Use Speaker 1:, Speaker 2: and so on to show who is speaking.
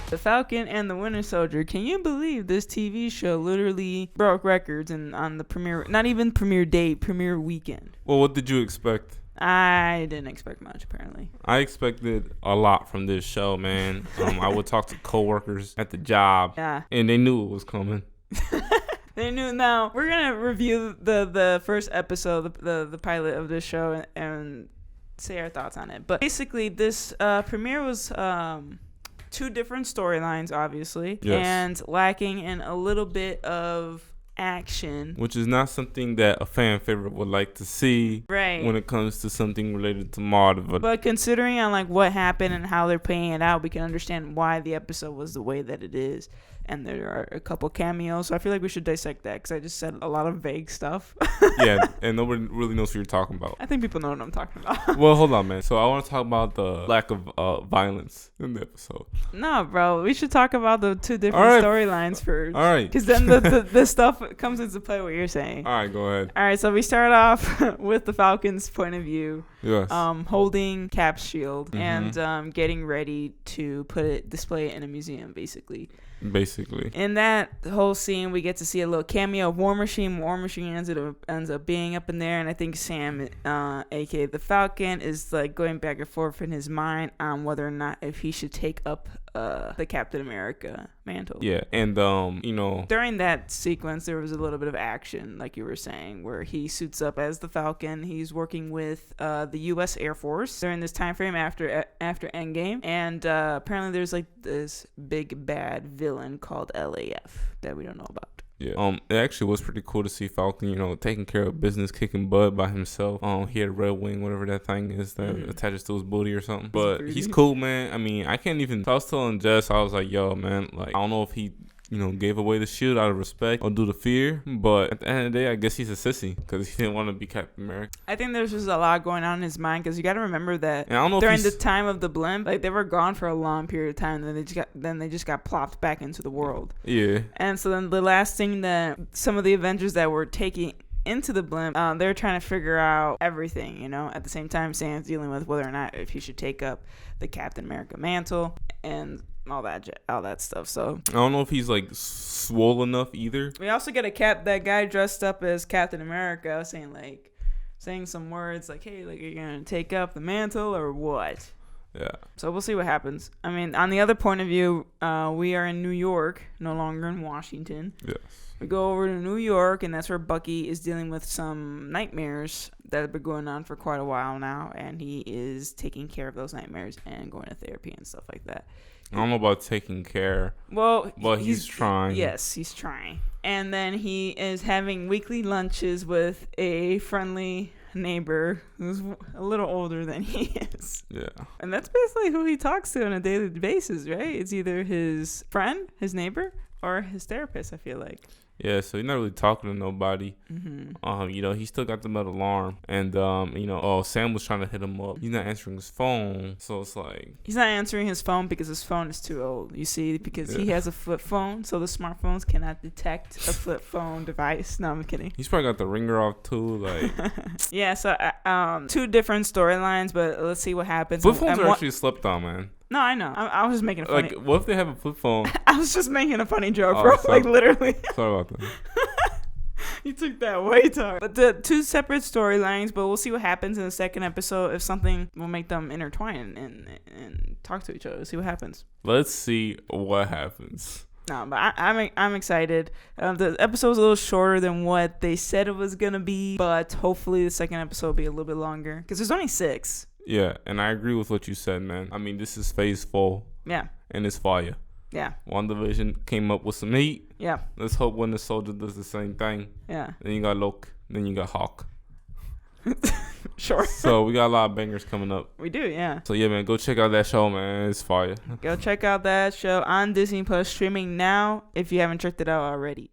Speaker 1: The Falcon and the Winter Soldier. Can you believe this TV show literally broke records and on the premiere, not even premiere date, premiere weekend?
Speaker 2: Well, what did you expect?
Speaker 1: I didn't expect much, apparently.
Speaker 2: I expected a lot from this show, man. I would talk to coworkers at the job, and they knew it was coming.
Speaker 1: They knew. Now, we're going to review the first episode, the pilot of this show, and say our thoughts on it. But basically, this premiere was... two different storylines, obviously, and lacking in a little bit of action,
Speaker 2: which is not something that a fan favorite would like to see,
Speaker 1: right? When
Speaker 2: it comes to something related to Marvel.
Speaker 1: But considering on like what happened and how they're playing it out, we can understand why the episode was the way that it is. And there are a couple cameos, so I feel like we should dissect that because I just said a lot of vague stuff.
Speaker 2: Yeah, and nobody really knows what you're talking about.
Speaker 1: I think people know what I'm talking about.
Speaker 2: Well, hold on, man. So I want to talk about the lack of violence in the episode.
Speaker 1: No, bro. We should talk about the two different storylines first.
Speaker 2: All right.
Speaker 1: Because then the stuff comes into play what you're saying.
Speaker 2: All right, go ahead.
Speaker 1: All right, so we start off with the Falcon's point of view.
Speaker 2: Yes.
Speaker 1: Holding Cap's shield and getting ready to display it in a museum, basically. In that whole scene, we get to see a little cameo of War Machine. War Machine ends up being up in there, and I think Sam, aka the Falcon, is like going back and forth in his mind on whether or not if he should take up the Captain America mantle.
Speaker 2: Yeah, and
Speaker 1: during that sequence, there was a little bit of action, like you were saying, where he suits up as the Falcon. He's working with the U.S. Air Force during this time frame after Endgame, and apparently there's like this big bad villain called LAF that we don't know about.
Speaker 2: Yeah. It actually was pretty cool to see Falcon, taking care of business, kicking butt by himself. He had a red wing, whatever that thing is that attaches to his booty or something. But he's cool, man. I mean, I can't even. I was telling Jess, I was like, yo, man, like, I don't know if he gave away the shield out of respect or due to fear. But at the end of the day, I guess he's a sissy because he didn't want to be Captain America.
Speaker 1: I think there's just a lot going on in his mind because you got to remember that during the time of the blimp, like they were gone for a long period of time. Then they just got plopped back into the world.
Speaker 2: Yeah.
Speaker 1: And so then the last thing that some of the Avengers that were taking into the blimp, they're trying to figure out everything, At the same time, Sam's dealing with whether or not if he should take up the Captain America mantle and all that stuff. So
Speaker 2: I don't know if he's like swole enough either.
Speaker 1: We also get that guy dressed up as Captain America saying some words like, hey, like, are you gonna take up the mantle or what?
Speaker 2: Yeah.
Speaker 1: So we'll see what happens. I mean, on the other point of view, we are in New York, no longer in Washington.
Speaker 2: Yes.
Speaker 1: We go over to New York, and that's where Bucky is dealing with some nightmares that have been going on for quite a while now, and he is taking care of those nightmares and going to therapy and stuff like that.
Speaker 2: I don't know about taking care.
Speaker 1: Well,
Speaker 2: but he's trying.
Speaker 1: Yes, he's trying. And then he is having weekly lunches with a friendly neighbor who's a little older than he is.
Speaker 2: Yeah.
Speaker 1: And that's basically who he talks to on a daily basis, right? It's either his friend, his neighbor, or his therapist, I feel like.
Speaker 2: Yeah, so he's not really talking to nobody. He still got the metal alarm. And, Sam was trying to hit him up. He's not answering his phone. So it's like...
Speaker 1: He's not answering his phone because his phone is too old. You see, because he has a flip phone. So the smartphones cannot detect a flip phone device. No, I'm kidding.
Speaker 2: He's probably got the ringer off too. Like...
Speaker 1: Yeah, so two different storylines, but let's see what happens.
Speaker 2: Flip phones are actually slept on, man.
Speaker 1: No, I know. I was just making a funny...
Speaker 2: Like, what if they have a flip phone?
Speaker 1: I was just making a funny joke, bro. Like, literally.
Speaker 2: Sorry about that.
Speaker 1: You took that way too hard. But the two separate storylines, but we'll see what happens in the second episode. If something will make them intertwine and talk to each other. See what happens.
Speaker 2: Let's see what happens.
Speaker 1: No, but I'm excited. The episode's a little shorter than what they said it was going to be, but hopefully the second episode will be a little bit longer because there's only 6.
Speaker 2: Yeah, and I agree with what you said, man. I mean, this is phase 4.
Speaker 1: Yeah.
Speaker 2: And it's fire.
Speaker 1: Yeah.
Speaker 2: WandaVision came up with some heat.
Speaker 1: Yeah.
Speaker 2: Let's hope Winter Soldier does the same thing.
Speaker 1: Yeah.
Speaker 2: Then you got Loki. Then you got Hawk.
Speaker 1: Sure.
Speaker 2: So we got a lot of bangers coming up.
Speaker 1: We do, yeah.
Speaker 2: So yeah, man, go check out that show, man. It's fire.
Speaker 1: Go check out that show on DisneyPlus, streaming now if you haven't checked it out already.